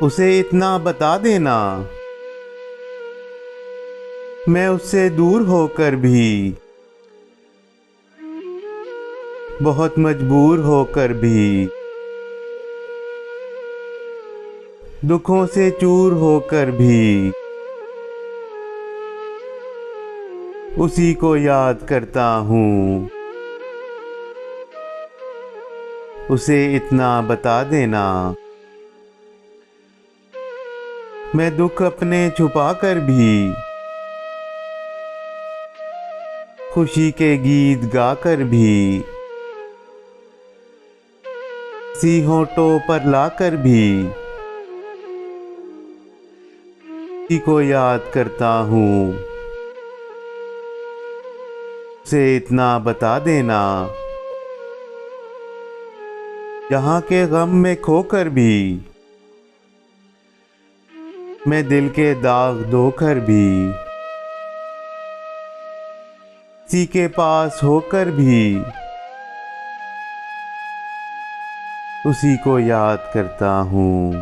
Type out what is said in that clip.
उसे इतना बता देना। मैं उससे दूर होकर भी, बहुत मजबूर होकर भी, दुखों से चूर होकर भी उसी को याद करता हूँ। उसे इतना बता देना। मैं दुख अपने छुपा कर भी खुशी के गीत गाकर भी सी होठों पर लाकर भी उसी को याद करता हूँ। उसे इतना बता देना। जहाँ के गम में खोकर भी मैं दिल के दाग धोकर भी किसी के पास होकर भी उसी को याद करता हूँ।